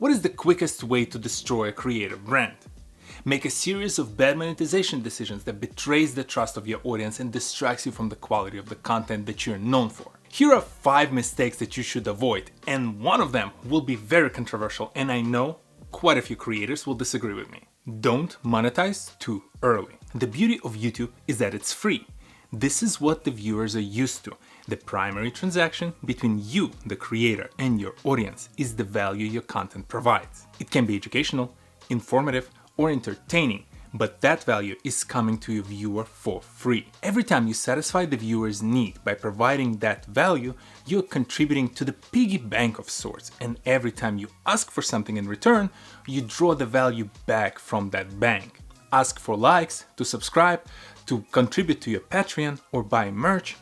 What is the quickest way to destroy a creative brand? Make a series of bad monetization decisions that betrays the trust of your audience and distracts you from the quality of the content that you're known for. Here are 5 mistakes that you should avoid, and one of them will be very controversial, and I know quite a few creators will disagree with me. Don't monetize too early. The beauty of YouTube is that it's free. This is what the viewers are used to. The primary transaction between you, the creator, and your audience is the value your content provides. It can be educational, informative, or entertaining, but that value is coming to your viewer for free. Every time you satisfy the viewer's need by providing that value, you're contributing to the piggy bank of sorts, and every time you ask for something in return, you draw the value back from that bank. Ask for likes, to subscribe, to contribute to your Patreon, or buy merch.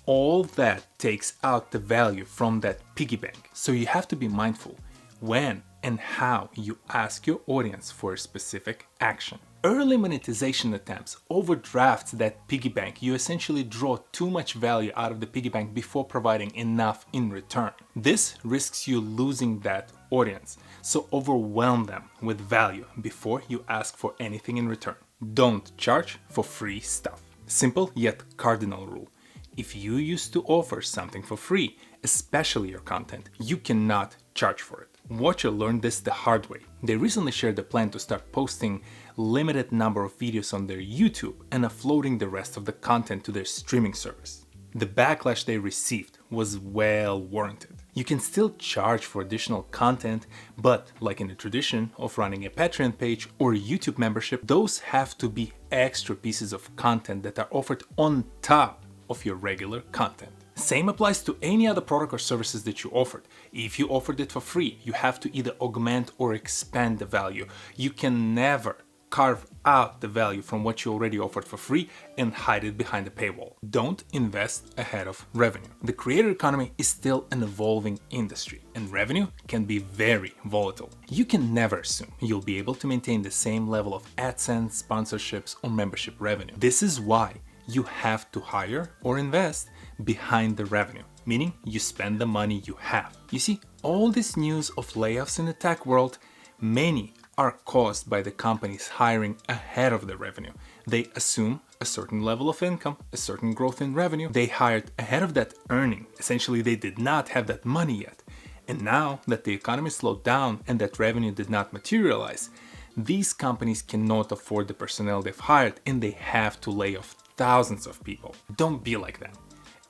All that takes out the value from that piggy bank. So you have to be mindful when and how you ask your audience for a specific action. Early monetization attempts overdrafts that piggy bank. You essentially draw too much value out of the piggy bank before providing enough in return. This risks you losing that audience, so overwhelm them with value before you ask for anything in return. Don't charge for free stuff. Simple yet cardinal rule. If you used to offer something for free, especially your content, you cannot charge for it. Watcher learned this the hard way. They recently shared a plan to start posting limited number of videos on their YouTube and uploading the rest of the content to their streaming service. The backlash they received was well warranted. You can still charge for additional content, but like in the tradition of running a Patreon page or a YouTube membership, those have to be extra pieces of content that are offered on top of your regular content. Same applies to any other product or services that you offered. If you offered it for free, you have to either augment or expand the value. You can never carve out the value from what you already offered for free and hide it behind a paywall. Don't invest ahead of revenue. The creator economy is still an evolving industry, and revenue can be very volatile. You can never assume you'll be able to maintain the same level of AdSense, sponsorships, or membership revenue. This is why you have to hire or invest behind the revenue, meaning you spend the money you have. You see, all this news of layoffs in the tech world, many are caused by the companies hiring ahead of the revenue. They assume a certain level of income, a certain growth in revenue. They hired ahead of that earning. Essentially, they did not have that money yet. And now that the economy slowed down and that revenue did not materialize, these companies cannot afford the personnel they've hired and they have to lay off thousands of people. Don't be like them.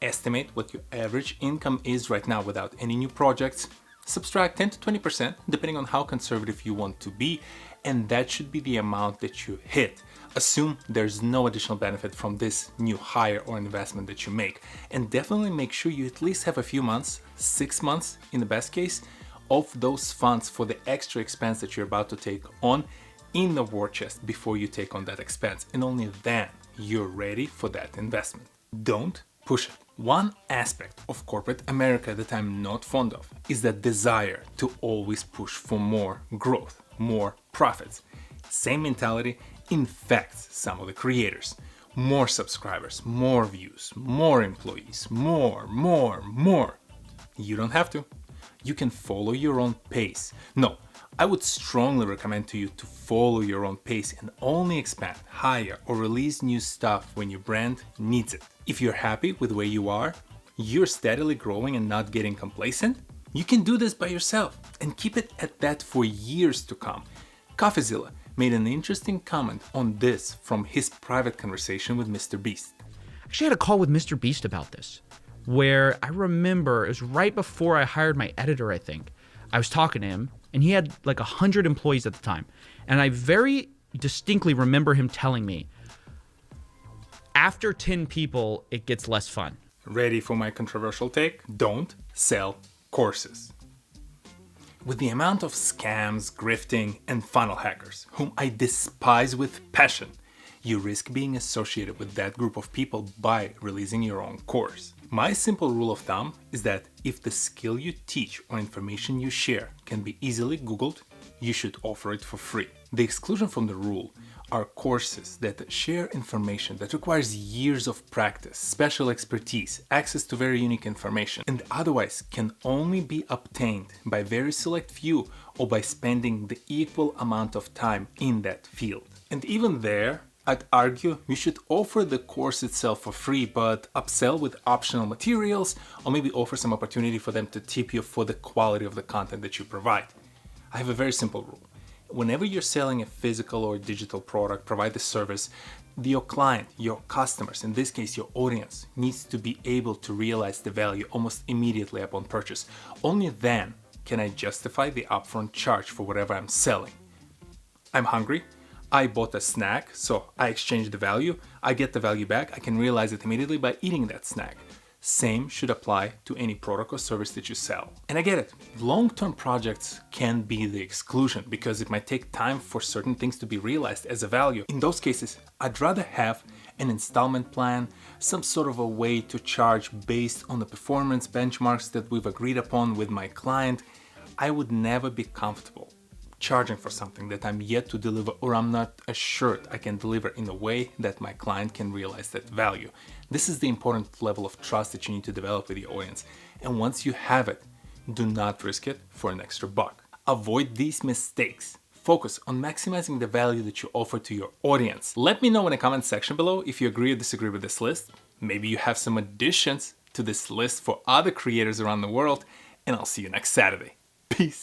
Estimate what your average income is right now without any new projects. Subtract 10 to 20% depending on how conservative you want to be, and that should be the amount that you hit. Assume there's no additional benefit from this new hire or investment that you make, and definitely make sure you at least have a few months, 6 months in the best case, of those funds for the extra expense that you're about to take on in the war chest before you take on that expense, and only then you're ready for that investment. Don't push it. One aspect of corporate America that I'm not fond of is that desire to always push for more growth, more profits. Same mentality infects some of the creators. More subscribers, more views, more employees, more. You don't have to. You can follow your own pace. No, I would strongly recommend to you to follow your own pace and only expand, hire, or release new stuff when your brand needs it. If you're happy with where you are, you're steadily growing and not getting complacent, you can do this by yourself and keep it at that for years to come. Coffezilla made an interesting comment on this from his private conversation with Mr. Beast. Actually, I had a call with Mr. Beast about this, where I remember it was right before I hired my editor, I think. I was talking to him, and he had like 100 employees at the time. And I very distinctly remember him telling me, after 10 people, it gets less fun. Ready for my controversial take? Don't sell courses. With the amount of scams, grifting, and funnel hackers, whom I despise with passion, you risk being associated with that group of people by releasing your own course. My simple rule of thumb is that if the skill you teach or information you share can be easily Googled, you should offer it for free. The exclusion from the rule are courses that share information that requires years of practice, special expertise, access to very unique information, and otherwise can only be obtained by very select few or by spending the equal amount of time in that field. And even there, I'd argue you should offer the course itself for free, but upsell with optional materials, or maybe offer some opportunity for them to tip you for the quality of the content that you provide. I have a very simple rule. Whenever you're selling a physical or digital product, provide the service, your client, your customers, in this case your audience, needs to be able to realize the value almost immediately upon purchase. Only then can I justify the upfront charge for whatever I'm selling. I'm hungry. I bought a snack, so I exchange the value. I get the value back. I can realize it immediately by eating that snack. Same should apply to any product or service that you sell. And I get it, long-term projects can be the exclusion because it might take time for certain things to be realized as a value. In those cases, I'd rather have an installment plan, some sort of a way to charge based on the performance benchmarks that we've agreed upon with my client. I would never be comfortable charging for something that I'm yet to deliver or I'm not assured I can deliver in a way that my client can realize that value. This is the important level of trust that you need to develop with your audience. And once you have it, do not risk it for an extra buck. Avoid these mistakes. Focus on maximizing the value that you offer to your audience. Let me know in the comment section below if you agree or disagree with this list. Maybe you have some additions to this list for other creators around the world, and I'll see you next Saturday. Peace.